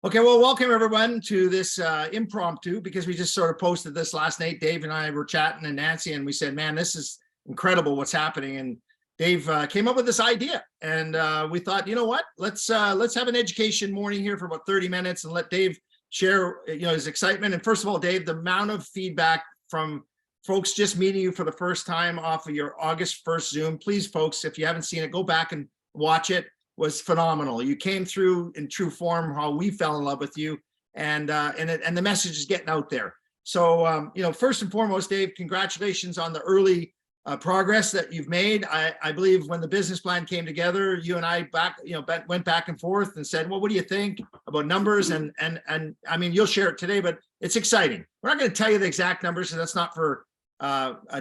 Okay, well, welcome everyone to this impromptu, because we just sort of posted this last night. Dave and I were chatting, and Nancy, and we said, man, this is incredible what's happening. And Dave came up with this idea, and we thought, you know what, let's have an education morning here for about 30 minutes and let Dave share his excitement. And first of all, Dave, the amount of feedback from folks just meeting you for the first time off of your August 1st Zoom, please, folks, if you haven't seen it, go back and watch it. Was phenomenal. You came through in true form, how we fell in love with you, and the message is getting out there. So first and foremost, Dave, congratulations on the early progress that you've made. I believe when the business plan came together, you and I went back and forth and said, well, what do you think about numbers? And I mean, you'll share it today, but it's exciting. We're not going to tell you the exact numbers, and that's not for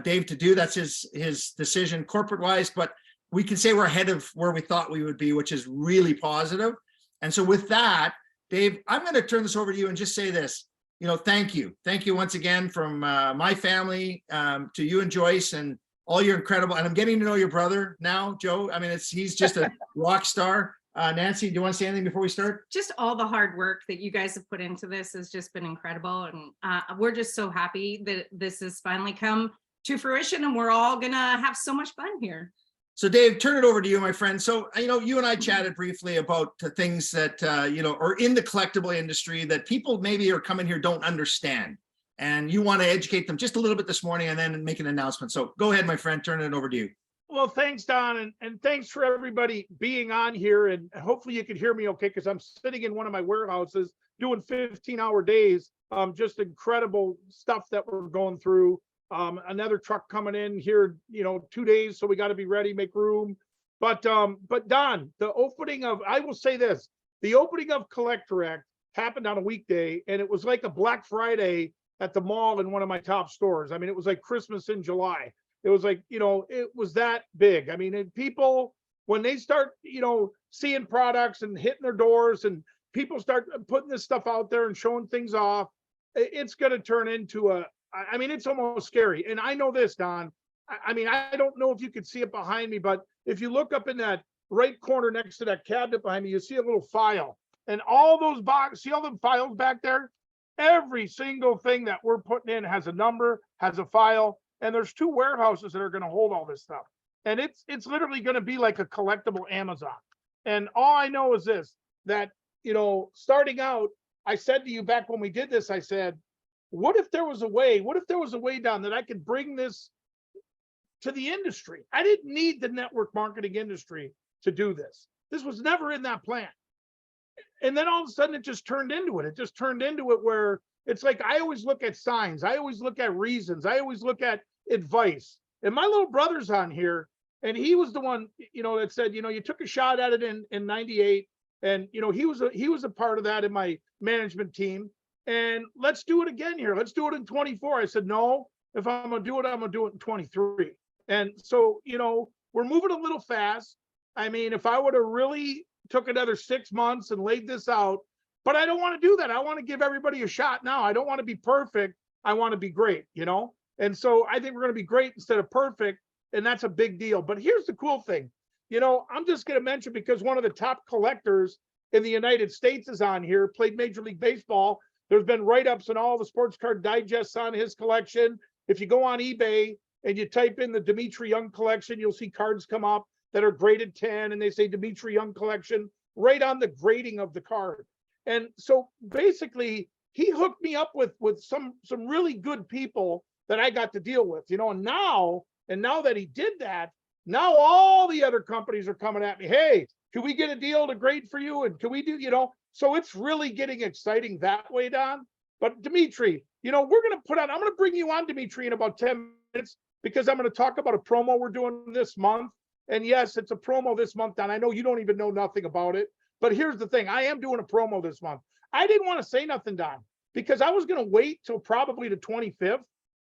Dave to do. That's his decision corporate wise, but we can say we're ahead of where we thought we would be, which is really positive. And so with that, Dave, I'm going to turn this over to you and just say this, thank you. Thank you once again from my family to you and Joyce and all your incredible, and I'm getting to know your brother now, Joe. I mean, he's just a rock star. Nancy, do you want to say anything before we start? Just all the hard work that you guys have put into this has just been incredible. And we're just so happy that this has finally come to fruition, and we're all going to have so much fun here. So Dave, turn it over to you, my friend. So, you and I chatted briefly about the things that, are in the collectible industry that people maybe are coming here don't understand. And you want to educate them just a little bit this morning and then make an announcement. So go ahead, my friend, turn it over to you. Well, thanks, Don. And thanks for everybody being on here. And hopefully you can hear me okay, because I'm sitting in one of my warehouses doing 15-hour days. Just incredible stuff that we're going through. Another truck coming in here, 2 days, so we got to be ready, make room. But Don, the opening of, I will say this, the opening of Collect Direct happened on a weekday, and it was like a Black Friday at the mall in one of my top stores. I mean, it was like Christmas in July. It was like, it was that big. I mean, people, when they start, seeing products and hitting their doors, and people start putting this stuff out there and showing things off, it's going to turn into it's almost scary. And I know this, Don. I don't know if you could see it behind me, but if you look up in that right corner next to that cabinet behind me, you see a little file. And all those boxes, see all the files back there? Every single thing that we're putting in has a number, has a file, and there's 2 warehouses that are going to hold all this stuff. And it's literally going to be like a collectible Amazon. And all I know is this, that, starting out, I said to you back when we did this, I said, what if there was a way, Don, that I could bring this to the industry? I didn't need the network marketing industry to do this. This was never in that plan. And then all of a sudden it just turned into it. It just turned into it where it's like, I always look at signs. I always look at reasons. I always look at advice. And my little brother's on here, and he was the one, that said, you took a shot at it in 98. And, he was a part of that in my management team. And let's do it again here. Let's do it in 24. I said, no, if I'm going to do it, I'm going to do it in 23. And so, we're moving a little fast. I mean, if I would have really took another 6 months and laid this out, but I don't want to do that. I want to give everybody a shot now. I don't want to be perfect. I want to be great, And so I think we're going to be great instead of perfect. And that's a big deal. But here's the cool thing. I'm just going to mention, because one of the top collectors in the United States is on here, played Major League Baseball. There's been write-ups in all the sports card digests on his collection. If you go on eBay and you type in the Dimitri Young collection, you'll see cards come up that are graded 10, and they say Dimitri Young collection right on the grading of the card. And so basically, he hooked me up with some really good people that I got to deal with, and now that he did that, now all the other companies are coming at me. Hey, can we get a deal to grade for you? And can we do, so it's really getting exciting that way, Don. But Dimitri, we're going to I'm going to bring you on, Dimitri, in about 10 minutes, because I'm going to talk about a promo we're doing this month. And yes, it's a promo this month, Don. I know you don't even know nothing about it, but here's the thing. I am doing a promo this month. I didn't want to say nothing, Don, because I was going to wait till probably the 25th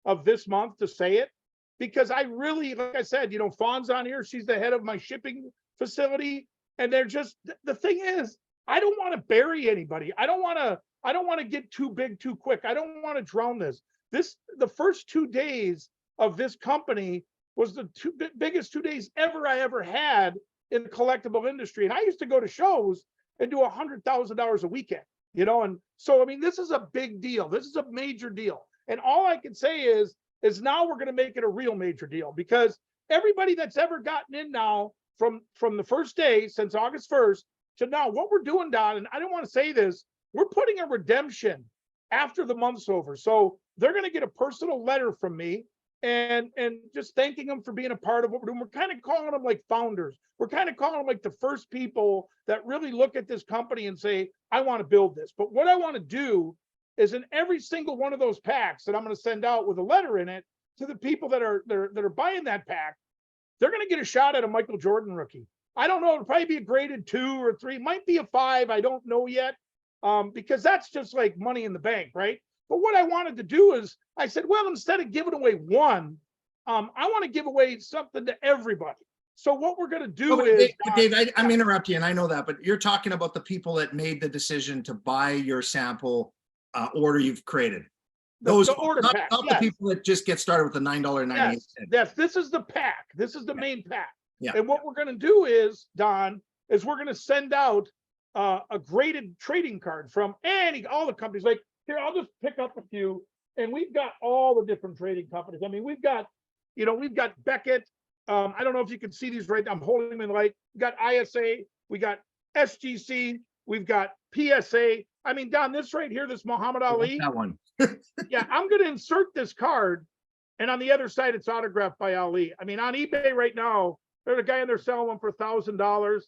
of this month to say it, because I really, like I said, Fawn's on here. She's the head of my shipping facility. And they're just, the thing is, I don't want to bury anybody. I don't want to get too big too quick. I don't want to drown this. The first 2 days of this company was the biggest 2 days I ever had in the collectible industry. And I used to go to shows and do $100,000 a weekend. And so, I mean, this is a big deal. This is a major deal. And all I can say is now we're going to make it a real major deal, because everybody that's ever gotten in now from the first day since August 1st to now, what we're doing, Don, and I don't want to say this, we're putting a redemption after the month's over. So they're going to get a personal letter from me and just thanking them for being a part of what we're doing. We're kind of calling them like founders. We're kind of calling them like the first people that really look at this company and say, I want to build this. But what I want to do is, in every single one of those packs that I'm going to send out with a letter in it to the people that are buying that pack, they're going to get a shot at a Michael Jordan rookie. I don't know, it'll probably be a graded 2 or 3, might be a 5. I don't know yet, because that's just like money in the bank, right? But what I wanted to do is, I said, well, instead of giving away one, I want to give away something to everybody. So what we're going to do is, Dave, I'm interrupting you, and I know that, but you're talking about the people that made the decision to buy your sample order you've created. Those, the order not, pack, not yes. the people that just get started with the $9.98. Yes, this is the pack. This is the main pack. Yeah. And what we're going to do is, Don, is we're going to send out a graded trading card from all the companies. Like, here, I'll just pick up a few, and we've got all the different trading companies. I mean, we've got Beckett. I don't know if you can see these right now. I'm holding them in the light. We got ISA, we got SGC, we've got PSA. I mean, Don, this right here, this Muhammad Ali. That one. Yeah, I'm going to insert this card, and on the other side, it's autographed by Ali. I mean, on eBay right now, there's a guy in there selling one for $1,000.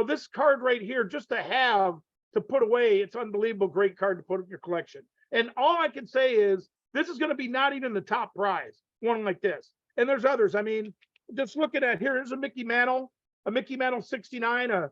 This card right here, just to have to put away, it's unbelievable, great card to put in your collection. And all I can say is, this is going to be not even the top prize, one like this. And there's others. I mean, just looking at here's a Mickey Mantle 69,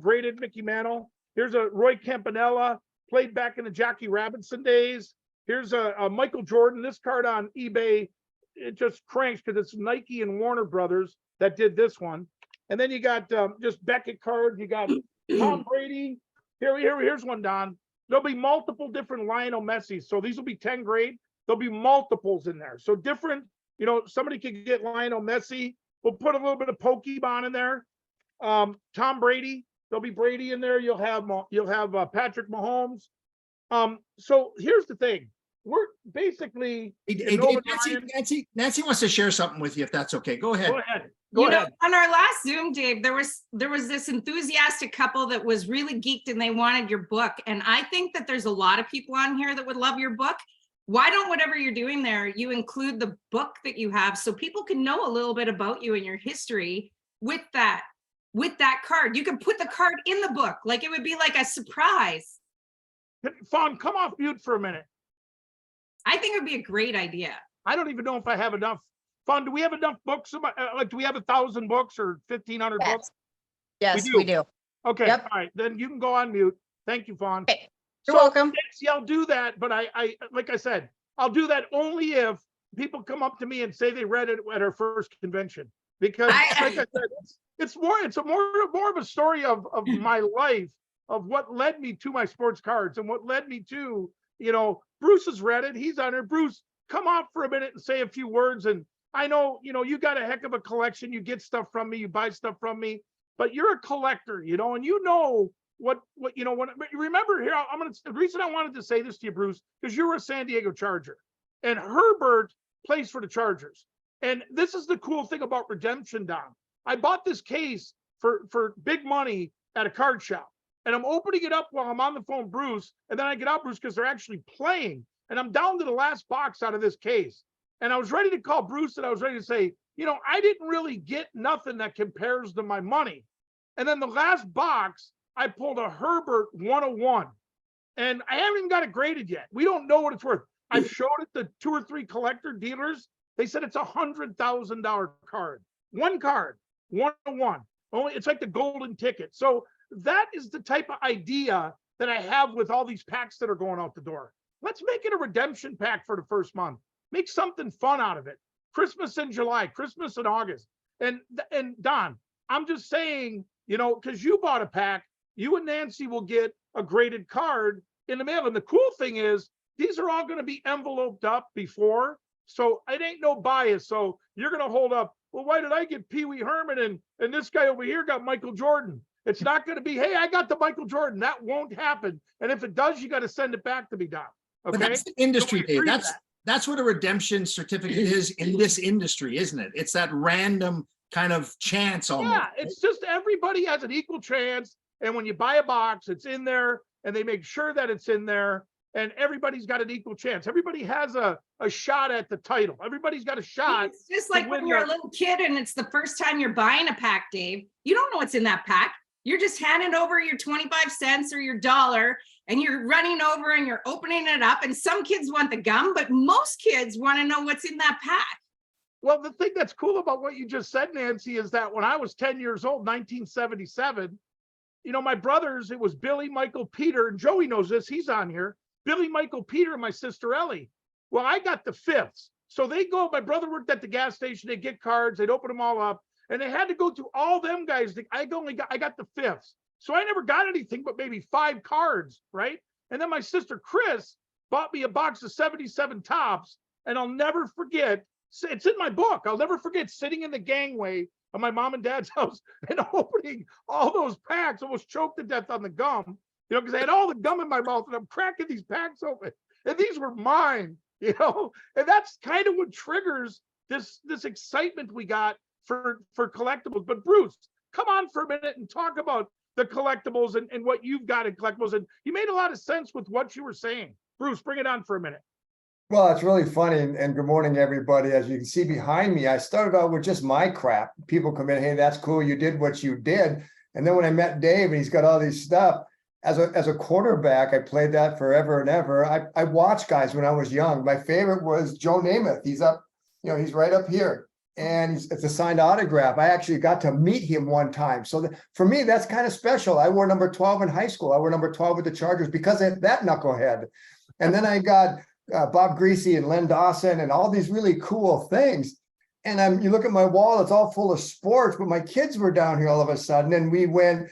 graded Mickey Mantle. Here's a Roy Campanella, played back in the Jackie Robinson days. Here's a Michael Jordan. This card on eBay, it just cranks because it's Nike and Warner Brothers that did this one. And then you got just Beckett cards. You got Tom Brady. Here's one, Don. There'll be multiple different Lionel Messi's. So these will be 10 grade. There'll be multiples in there. So different, somebody could get Lionel Messi. We'll put a little bit of Pokemon in there. Tom Brady. There'll be Brady in there. You'll have Patrick Mahomes. So here's the thing. We're basically Hey, Dave, Nancy wants to share something with you, if that's okay. Go ahead. Go ahead. On our last Zoom, Dave, there was this enthusiastic couple that was really geeked and they wanted your book. And I think that there's a lot of people on here that would love your book. Why don't, whatever you're doing there, you include the book that you have so people can know a little bit about you and your history with that card. You can put the card in the book, like it would be like a surprise. Fawn, come off mute for a minute. I think it would be a great idea. I don't even know if I have enough. Fawn, do we have enough books? Like, do we have 1,000 books or 1,500 books? Yes, we do. Okay, Yep. all right, then you can go on mute. Thank you, Fawn. Okay. You're welcome. Nancy, I'll do that, but I like I said, I'll do that only if people come up to me and say they read it at our first convention. Because like I said, it's more of a story of my life, of what led me to my sports cards and what led me to, Bruce has read it. He's on it. Bruce, come off for a minute and say a few words. And I know, you got a heck of a collection. You get stuff from me, you buy stuff from me, but you're a collector, and what remember here, the reason I wanted to say this to you, Bruce, because you were a San Diego Charger and Herbert plays for the Chargers. And this is the cool thing about redemption, Don. I bought this case for big money at a card shop, and I'm opening it up while I'm on the phone, Bruce. And then I get out, Bruce, because they're actually playing, and I'm down to the last box out of this case. And I was ready to call Bruce, and I was ready to say, I didn't really get nothing that compares to my money. And then the last box, I pulled a Herbert 101, and I haven't even got it graded yet. We don't know what it's worth. I've showed it to 2 or 3 collector dealers. They said it's $100,000 card. One card, 101. Only it's like the golden ticket. So that is the type of idea that I have with all these packs that are going out the door. Let's make it a redemption pack for the first month. Make something fun out of it. Christmas in July, Christmas in August. And Don, I'm just saying, because you bought a pack, you and Nancy will get a graded card in the mail. And the cool thing is, these are all going to be enveloped up before. So it ain't no bias. So you're going to hold up, well, why did I get Pee Wee Herman and this guy over here got Michael Jordan? It's not going to be, hey, I got the Michael Jordan. That won't happen. And if it does, you got to send it back to me, Don. Okay. But that's the industry, So we Dave. agree to That's what a redemption certificate is in this industry, isn't it? It's that random kind of chance almost. Yeah, it's just everybody has an equal chance. And when you buy a box, it's in there and they make sure that it's in there and everybody's got an equal chance. Everybody has a shot at the title. Everybody's got a shot. It's just like when you're a little kid and it's the first time you're buying a pack, Dave. You don't know what's in that pack. You're just handing over your 25 cents or your dollar and you're running over and you're opening it up. And some kids want the gum, but most kids want to know what's in that pack. Well, the thing that's cool about what you just said, Nancy, is that when I was 10 years old, 1977, my brothers, it was Billy, Michael, Peter, and Joey knows this, he's on here. Billy, Michael, Peter, and my sister Ellie. Well, I got the fifths. So they go, my brother worked at the gas station, they'd get cards, they'd open them all up, and they had to go through all them guys. I got the fifths. So I never got anything but maybe 5 cards, right? And then my sister Chris bought me a box of 77 tops, and I'll never forget, it's in my book, I'll never forget sitting in the gangway of my mom and dad's house and opening all those packs, almost choked to death on the gum, because I had all the gum in my mouth and I'm cracking these packs open. And these were mine, and that's kind of what triggers this excitement we got for collectibles. But Bruce, come on for a minute and talk about the collectibles and what you've got in collectibles. And you made a lot of sense with what you were saying. Bruce, bring it on for a minute. Well, it's really funny, and good morning, everybody. As you can see behind me, I started out with just my crap. People come in, hey, that's cool, you did what you did. And then when I met Dave and he's got all these stuff, as a quarterback, I played that forever and ever. I watched guys when I was young. My favorite was Joe Namath. He's up, he's right up here. And it's a signed autograph. I actually got to meet him one time. So for me, that's kind of special. I wore number 12 in high school. I wore number 12 with the Chargers because of that knucklehead. And then I got Bob Greasy and Len Dawson and all these really cool things. And you look at my wall, it's all full of sports, but my kids were down here all of a sudden and we went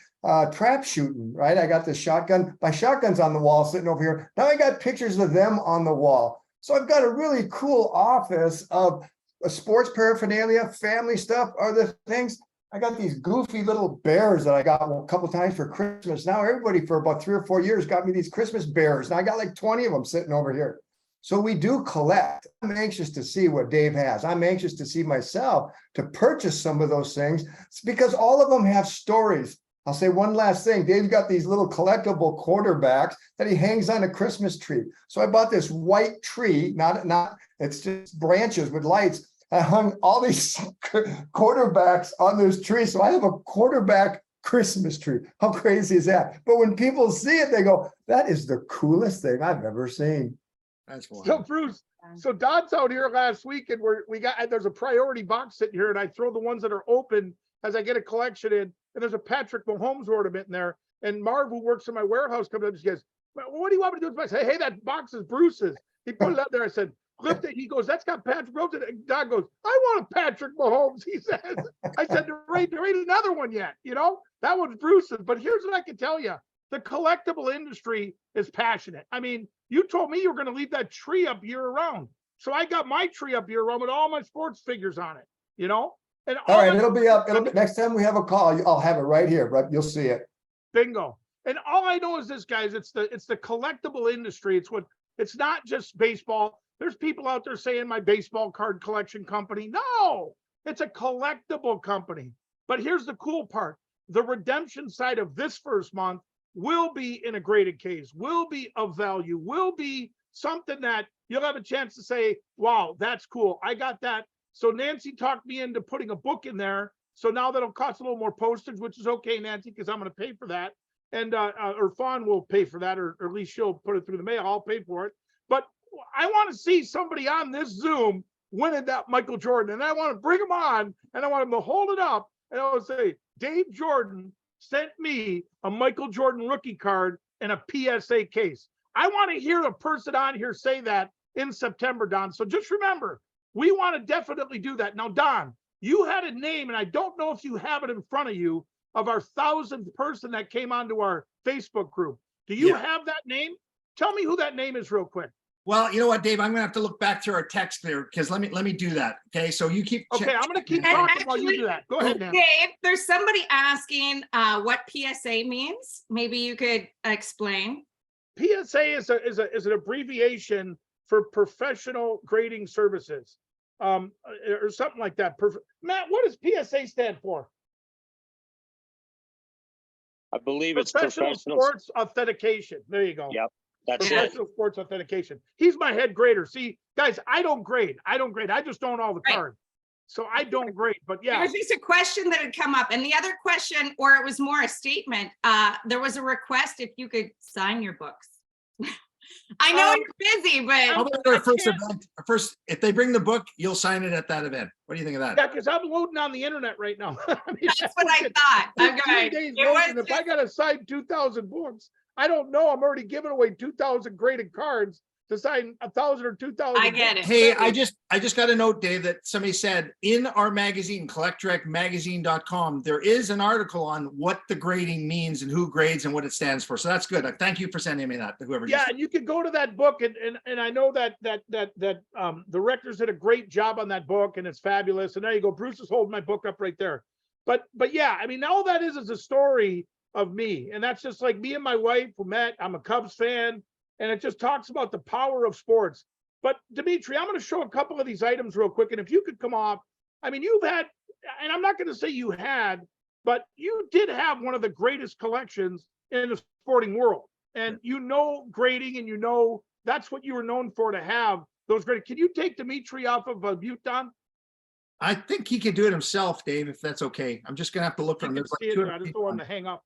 trap shooting, right? I got the shotgun, my shotgun's on the wall sitting over here. Now I got pictures of them on the wall. So I've got a really cool office of sports paraphernalia, family stuff, other things. I got these goofy little bears that I got a couple times for Christmas. Now everybody for about 3 or 4 years got me these Christmas bears. And I got like 20 of them sitting over here. So we do collect. I'm anxious to see what Dave has. I'm anxious to see myself to purchase some of those things. It's because all of them have stories. I'll say one last thing. Dave's got these little collectible quarterbacks that he hangs on a Christmas tree. So I bought this white tree, it's just branches with lights. I hung all these quarterbacks on this tree. So I have a quarterback Christmas tree. How crazy is that? But when people see it, they go, that is the coolest thing I've ever seen. That's wild. So Bruce, so Don's out here last week and there's a priority box sitting here and I throw the ones that are open as I get a collection in, and there's a Patrick Mahomes ornament in there. And Marv, who works in my warehouse, comes up and she goes, what do you want me to do with this? I say, hey, that box is Bruce's. He put it up there. I said, flipped it. He goes, that's got Patrick Mahomes in it. And Don goes, I want a Patrick Mahomes, he says. I said, there ain't another one yet. That one's Bruce's. But here's what I can tell you. The collectible industry is passionate. I mean, you told me you were going to leave that tree up year round. So I got my tree up year round with all my sports figures on it, And all right, it'll be up. Next time we have a call, I'll have it right here, but you'll see it. Bingo. And all I know is this, guys, it's the collectible industry. It's not just baseball. There's people out there saying my baseball card collection company. No, it's a collectible company. But here's the cool part. The redemption side of this first month will be in a graded case, will be of value, will be something that you'll have a chance to say, wow, that's cool. I got that. So Nancy talked me into putting a book in there. So now that'll cost a little more postage, which is okay, Nancy, because I'm going to pay for that. And or Fawn will pay for that, or at least she'll put it through the mail. I'll pay for it. But I want to see somebody on this Zoom winning that Michael Jordan. And I want to bring him on and I want him to hold it up. And I will say, Dave Jordan sent me a Michael Jordan rookie card and a PSA case. I want to hear a person on here say that in September, Don. So just remember, we want to definitely do that. Now, Don, you had a name, and I don't know if you have it in front of you, of our 1,000th person that came onto our Facebook group. Do you have that name? Tell me who that name is real quick. Well, you know what, Dave, I'm gonna have to look back through our text there, because let me do that. Okay, so you keep. Okay, I'm gonna keep And talking while you actually- do that. Go ahead, man. Dave, there's somebody asking what PSA means. Maybe you could explain. PSA is an abbreviation for professional grading services, or something like that. Matt, what does PSA stand for? I believe it's Professional professional. Sports Authentication. There you go. Yep, that's it. Professional Sports Authentication. He's my head grader. See, guys, I don't grade. I just own all the Right. cards. So I don't grade, but It yeah. was just a question that had come up. And the other question, or it was more a statement, there was a request if you could sign your books. I know you're busy, How but about our first can't- event? First, if they bring the book, you'll sign it at that event. What do you think of that? Yeah, because I'm loading on the internet right now. I mean, that's what I thought. it's 3 Okay. days It was loading. If I gotta sign 2,000 books, I don't know. I'm already giving away 2,000 graded cards to sign 1,000 or 2,000. I get it. Hey, I just got a note, Dave, that somebody said in our magazine, collectdirectmagazine.com, there is an article on what the grading means and who grades and what it stands for. So that's good. Thank you for sending me that, whoever. Yeah, just- and you can go to that book, and I know that the rectors did a great job on that book, and it's fabulous. And there you go. Bruce is holding my book up right there. But yeah, I mean, all that is a story of me, and that's just like me and my wife who met. I'm a Cubs fan, and it just talks about the power of sports. But Dimitri, I'm going to show a couple of these items real quick, and if you could come off, I mean, you've had, and I'm not going to say you had, but you did have one of the greatest collections in the sporting world. And you know grading, and you know that's what you were known for, to have those grading. Can you take Dimitri off of mute, Don? I think he can do it himself, Dave, if that's okay. I'm just gonna have to look for You him. can There's like see it. 200 I just people don't on. want to hang up.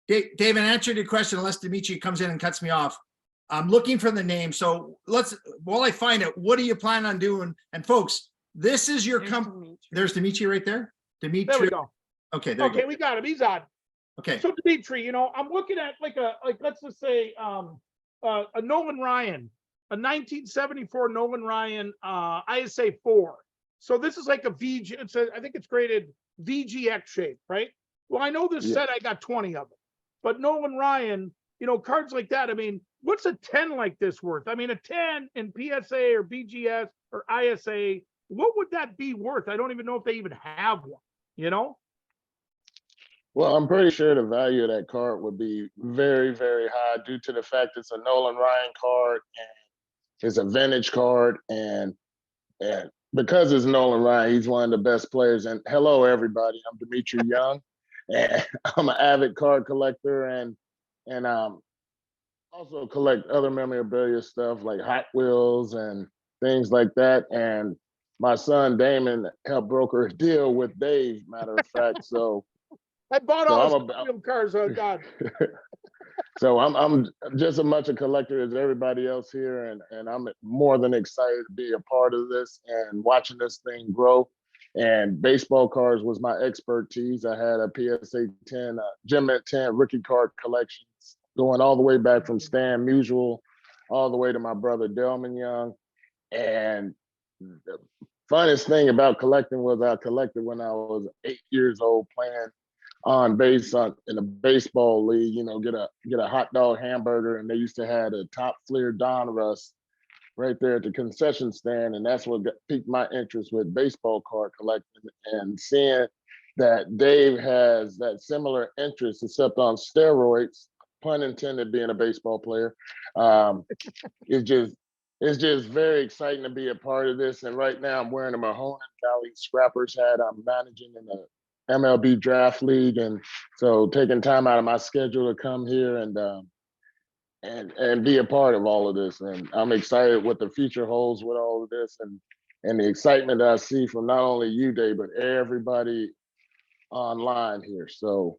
Dave, in answer to your question, unless Dimitri comes in and cuts me off, I'm looking for the name. So while I find it, what do you plan on doing? And folks, this is your There's Dimitri right there. There we Dimitri. go. Okay, there you Okay, go. we got him. He's on. Okay. So Dimitri, I'm looking at like let's just say a Nolan Ryan, a 1974 Nolan Ryan ISA 4. So this is like a VG. I think it's graded VGX shape, right? Well, I know this set I got 20 of it, but Nolan Ryan, cards like that. I mean, what's a 10 like this worth? I mean, a 10 in PSA or BGS or ISA, what would that be worth? I don't even know if they even have one. Well, I'm pretty sure the value of that card would be very, very high due to the fact it's a Nolan Ryan card and it's a vintage card, and because it's Nolan Ryan, he's one of the best players. And hello, everybody, I'm Dimitri Young, and I'm an avid card collector, and also collect other memorabilia stuff like Hot Wheels and things like that. And my son Damon helped broker a deal with Dave, matter of fact. So I bought So all I'm the stadium cars. Oh God. so I'm just as much a collector as everybody else here, and I'm more than excited to be a part of this and watching this thing grow. And baseball cards was my expertise. I had a PSA 10, Gem Mint 10 rookie card collections going all the way back from Stan Musial all the way to my brother Delman Young. And the funnest thing about collecting was I collected when I was 8 years old, playing on base in a baseball league, get a hot dog hamburger, and they used to have a top Fleer Donruss right there at the concession stand, and that's what piqued my interest with baseball card collecting. And seeing that Dave has that similar interest, except on steroids, pun intended, being a baseball player, it's just very exciting to be a part of this. And right now I'm wearing a Mahoning Valley Scrappers hat. I'm managing in the MLB draft league, and so taking time out of my schedule to come here and be a part of all of this. And I'm excited what the future holds with all of this, and the excitement that I see from not only you, Dave, but everybody online here. So,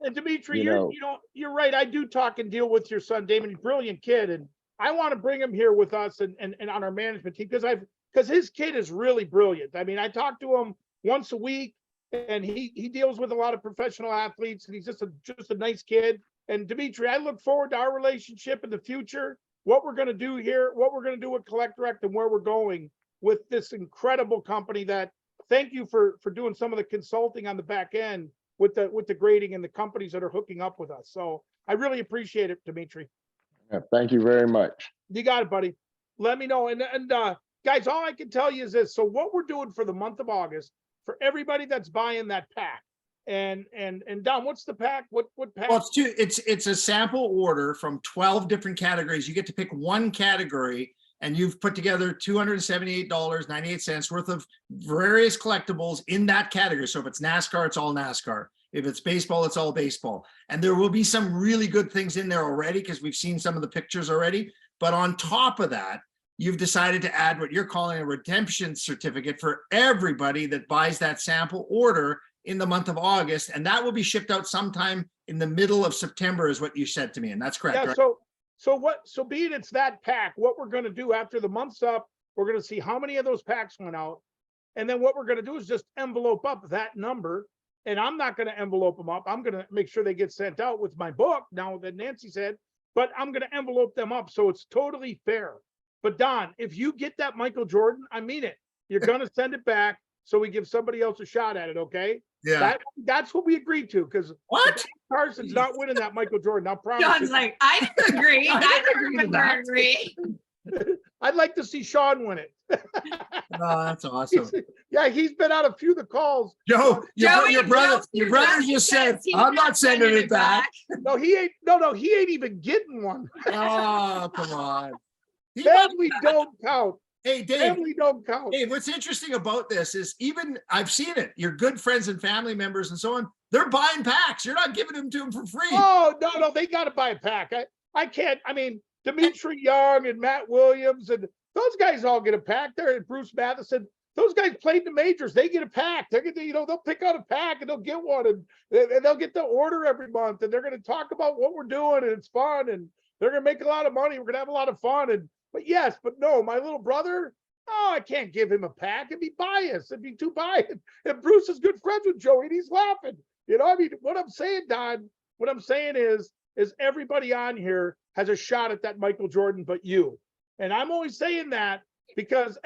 And Dimitri, you're right. I do talk and deal with your son, Damon. He's a brilliant kid, and I want to bring him here with us and on our management team because his kid is really brilliant. I mean, I talk to him once a week, and he deals with a lot of professional athletes, and he's just a nice kid. And Dimitri, I look forward to our relationship in the future, what we're going to do here, what we're going to do with Collect Direct, and where we're going with this incredible company. That thank you for doing some of the consulting on the back end with the grading and the companies that are hooking up with us. So I really appreciate it, Dimitri. Yeah, thank you very much. You got it, buddy. Let me know. And guys, all I can tell you is this. So what we're doing for the month of August, for everybody that's buying that pack, and Don, what's the pack? What pack? Well, it's a sample order from 12 different categories. You get to pick one category, and you've put together $278.98 worth of various collectibles in that category. So if it's NASCAR, it's all NASCAR. If it's baseball, it's all baseball. And there will be some really good things in there already because we've seen some of the pictures already. But on top of that, you've decided to add what you're calling a redemption certificate for everybody that buys that sample order in the month of August. And that will be shipped out sometime in the middle of September is what you said to me. And that's correct. Yeah, right? so being it's that pack, what we're going to do after the month's up, we're going to see how many of those packs went out. And then what we're going to do is just envelope up that number. And I'm not going to envelope them up. I'm going to make sure they get sent out with my book now that Nancy said, but I'm going to envelope them up. So it's totally fair. But Don, if you get that Michael Jordan, I mean it, you're going to send it back. So we give somebody else a shot at it. Okay. Yeah. That's what we agreed to. Because What? Carson's not winning that Michael Jordan. I promise. John's like, I didn't agree. I didn't agree. I'd like to see Sean win it. Oh, that's awesome. He's been out a few of the calls. Joe, Joey, your brother Joe just says said, he's I'm not sending it back. No, he ain't. No, he ain't even getting one. Oh, come on. Family don't count. Hey, Dave. Family don't count. Hey, what's interesting about this is even I've seen it. Your good friends and family members and so on, they're buying packs. You're not giving them to them for free. Oh, no, they got to buy a pack. I can't. I mean, Dimitri Young and Matt Williams and those guys all get a pack. There and Bruce Matheson. Those guys played the majors. They get a pack. They're gonna, they'll pick out a pack and they'll get one and they'll get the order every month and they're going to talk about what we're doing and it's fun and they're going to make a lot of money. We're going to have a lot of fun. But no, my little brother, oh, I can't give him a pack. It'd be biased. It'd be too biased. And Bruce is good friends with Joey and he's laughing. I mean, what I'm saying, Don, what I'm saying is everybody on here has a shot at that Michael Jordan, but you. And I'm only saying that because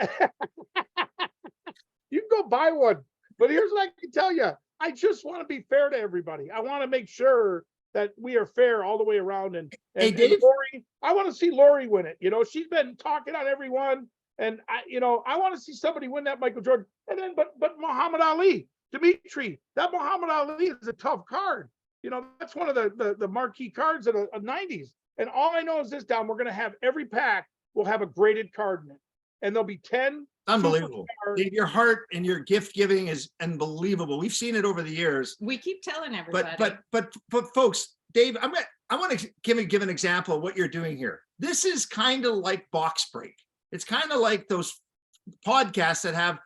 you can go buy one. But here's what I can tell you. I just want to be fair to everybody. I want to make sure that we are fair all the way around. And Hey, Dave. Lori, I want to see Lori win it. She's been talking on everyone. And I want to see somebody win that Michael Jordan. And then, but Muhammad Ali, Dimitri, that Muhammad Ali is a tough card. That's one of the marquee cards of the 90s. And all I know is this, Don, we're going to have every pack will have a graded card in it. And there'll be 10. Unbelievable. Dave, your heart and your gift giving is unbelievable. We've seen it over the years. We keep telling everybody. But folks, Dave, I want to give an example of what you're doing here. This is kind of like Box Break. It's kind of like those podcasts that have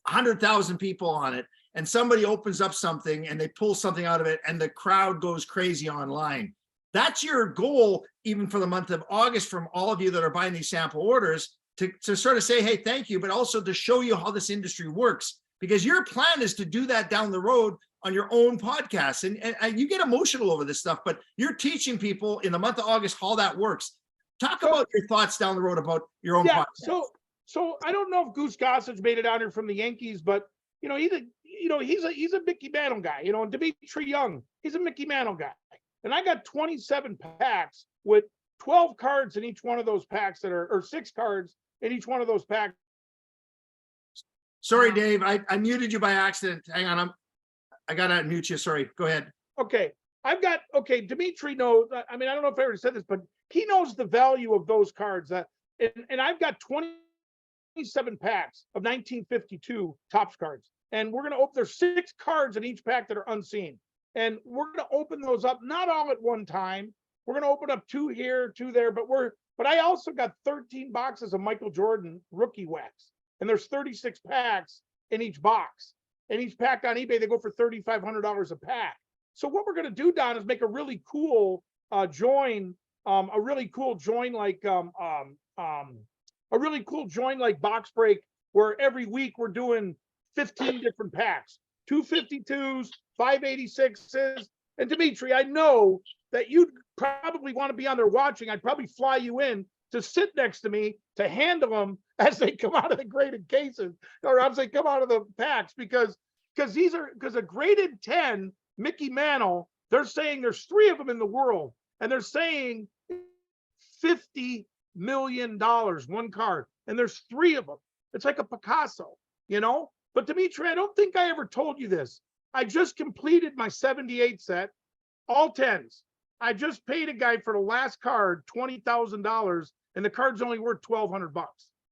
100,000 people on it and somebody opens up something and they pull something out of it and the crowd goes crazy online. That's your goal, even for the month of August, from all of you that are buying these sample orders, to sort of say, hey, thank you, but also to show you how this industry works. Because your plan is to do that down the road on your own podcast. And you get emotional over this stuff, but you're teaching people in the month of August how that works. Talk about your thoughts down the road about your own podcast. So I don't know if Goose Gossage made it out here from the Yankees, but he's a Mickey Mantle guy. And Dimitri Young, he's a Mickey Mantle guy. And I got 27 packs with 12 cards in each one of those packs or 6 cards in each one of those packs. Sorry, Dave, I muted you by accident. Hang on, I gotta unmute you. Sorry, go ahead. Okay, Dimitri knows. I mean, I don't know if I already said this, but he knows the value of those cards. And I've got 27 packs of 1952 Topps cards, and we're gonna open. There's 6 cards in each pack that are unseen, and we're gonna open those up not all at one time. We're gonna open up 2 here, 2 there, but I also got 13 boxes of Michael Jordan rookie wax, and there's 36 packs in each box. And each pack on eBay, they go for $3,500 a pack. So what we're going to do, Don, is make a really cool join like Box Break, where every week we're doing 15 different packs, 252s, 586s. And Dimitri, I know that you'd probably want to be on there watching. I'd probably fly you in to sit next to me to handle them as they come out of the graded cases or as they come out of the packs, because a graded 10 Mickey Mantle, they're saying there's 3 of them in the world, and they're saying $50 million, one card, and there's 3 of them. It's like a Picasso, you know? But Dimitri, I don't think I ever told you this. I just completed my 78 set, all 10s. I just paid a guy for the last card $20,000, and the card's only worth $1,200.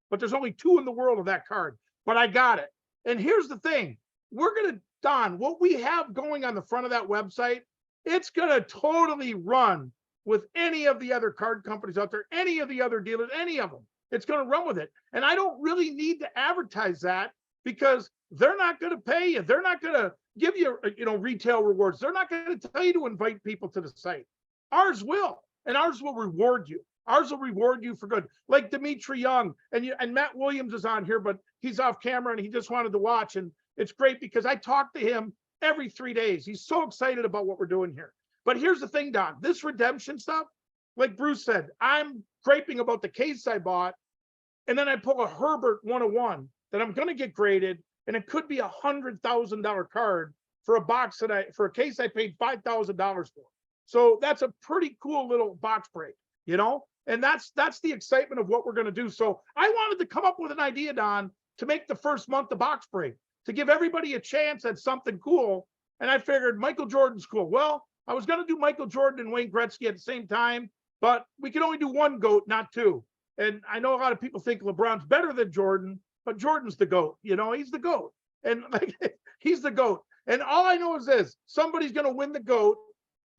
But there's only 2 in the world of that card. But I got it. And here's the thing: we're gonna, Don, what we have going on the front of that website, it's gonna totally run with any of the other card companies out there, any of the other dealers, any of them. It's going to run with it. And I don't really need to advertise that because they're not going to pay you. They're not going to give you, retail rewards. They're not going to tell you to invite people to the site. Ours will, and ours will reward you. Ours will reward you for good. Like Dimitri Young and Matt Williams is on here, but he's off camera and he just wanted to watch. And it's great because I talk to him every 3 days. He's so excited about what we're doing here. But here's the thing, Don, this redemption stuff, like Bruce said, I'm griping about the case I bought, and then I pull a Herbert 101 that I'm going to get graded, and it could be $100,000 card for a box for a case I paid $5,000 for. So that's a pretty cool little box break, and that's the excitement of what we're going to do. So I wanted to come up with an idea, Don, to make the first month the box break, to give everybody a chance at something cool. And I figured Michael Jordan's cool. Well, I was going to do Michael Jordan and Wayne Gretzky at the same time, but we can only do one GOAT, not 2. And I know a lot of people think LeBron's better than Jordan, but Jordan's the GOAT. He's the GOAT. And he's the GOAT. And all I know is this: somebody's going to win the GOAT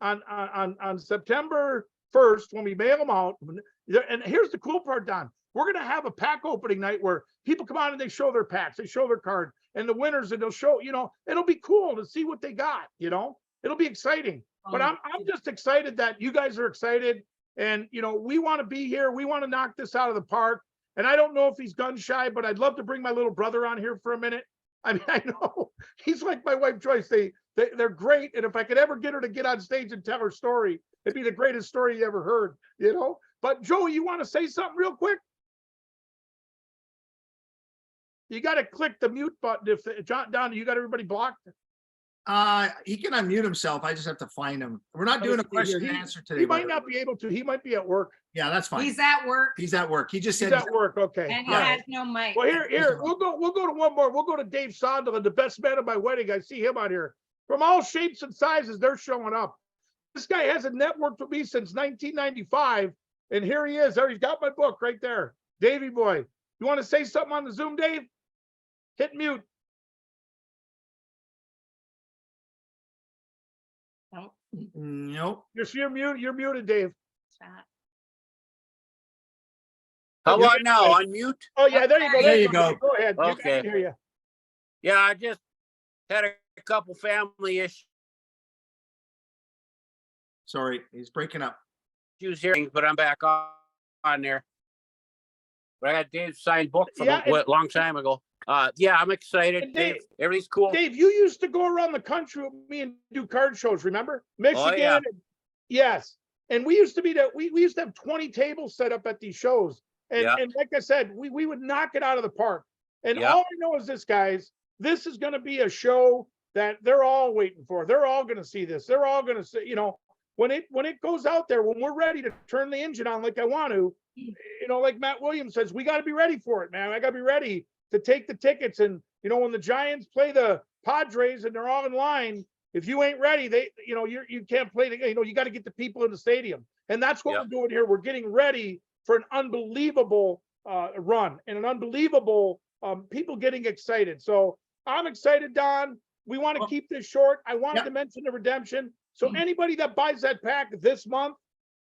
on September 1st when we mail them out. And here's the cool part, Don. We're going to have a pack opening night where people come on and they show their packs, they show their card, and the winners, and they'll show, it'll be cool to see what they got, it'll be exciting. But I'm just excited that you guys are excited, and we want to be here. We want to knock this out of the park. And I don't know if he's gun shy, but I'd love to bring my little brother on here for a minute. I mean, I know he's like my wife Joyce. They're great, and if I could ever get her to get on stage and tell her story, it'd be the greatest story you ever heard. But Joey, you want to say something real quick? You got to click the mute button. If Don, you got everybody blocked. He can unmute himself. I just have to find him. We're not doing a question and answer today. He might not be able to. He might be at work. Yeah, that's fine. He's at work. He just said He's at work. Okay. And he has no mic. Well, here we'll go to one more. We'll go to Dave Sonderland, the best man at my wedding. I see him out here. From all shapes and sizes, they're showing up. This guy hasn't networked with me since 1995, and here he is. There, he's got my book right there. Davey boy, you want to say something on the Zoom, Dave? Hit mute. Nope. You're muted, Dave. How about now? Unmute? Oh yeah, there you go. There you go. Go ahead. Okay. You can hear you. Yeah, I just had a couple family Sorry, he's breaking up. issues here, but I'm back on there. But I got Dave's signed book from a long time ago. Yeah, I'm excited. Dave, everything's cool. Dave, you used to go around the country with me and do card shows, remember? Michigan. yeah. Yes. And we used to be we used to have 20 tables set up at these shows. And, and like I said, we would knock it out of the park. And all I know is this, guys, this is going to be a show that they're all waiting for. They're all going to see this. They're all going to see, when it goes out there, when we're ready to turn the engine on like I want to, like Matt Williams says, we got to be ready for it, man. I got to be ready to take the tickets. And, when the Giants play the Padres and they're all in line, if you ain't ready, you can't play you got to get the people in the stadium. And that's what we're doing here. We're getting ready for an unbelievable run and an unbelievable people getting excited. So I'm excited, Don. We want to keep this short. I wanted to mention the redemption. So anybody that buys that pack this month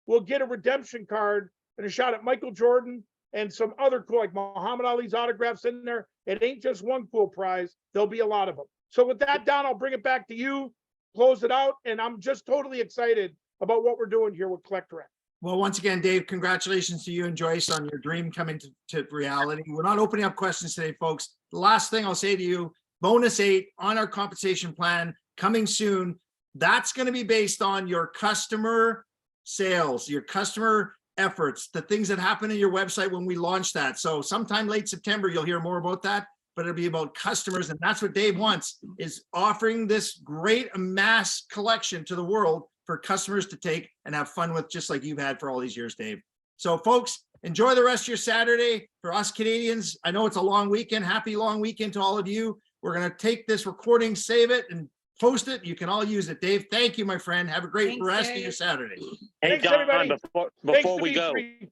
will get a redemption card and a shot at Michael Jordan and some other cool, like Muhammad Ali's autographs in there. It ain't just one cool prize. There'll be a lot of them. So with that, Don, I'll bring it back to you, close it out. And I'm just totally excited about what we're doing here with Collectorette. Well, once again, Dave, congratulations to you and Joyce on your dream coming to reality. We're not opening up questions today, folks. The last thing I'll say to you, bonus 8 on our compensation plan coming soon. That's going to be based on your customer sales, your customer efforts, the things that happen in your website when we launch that. So sometime late September, you'll hear more about that, but it'll be about customers. And that's what Dave wants, is offering this great mass collection to the world for customers to take and have fun with, just like you've had for all these years, Dave. So folks, enjoy the rest of your Saturday. For us Canadians, I know it's a long weekend. Happy long weekend to all of you. We're going to take this recording, save it, and post it. You can all use it. Dave, thank you, my friend. Have a great Thanks, rest of Dave. your Saturday. Hey, Thanks, Don, everybody. before Thanks, we go, Dimitri.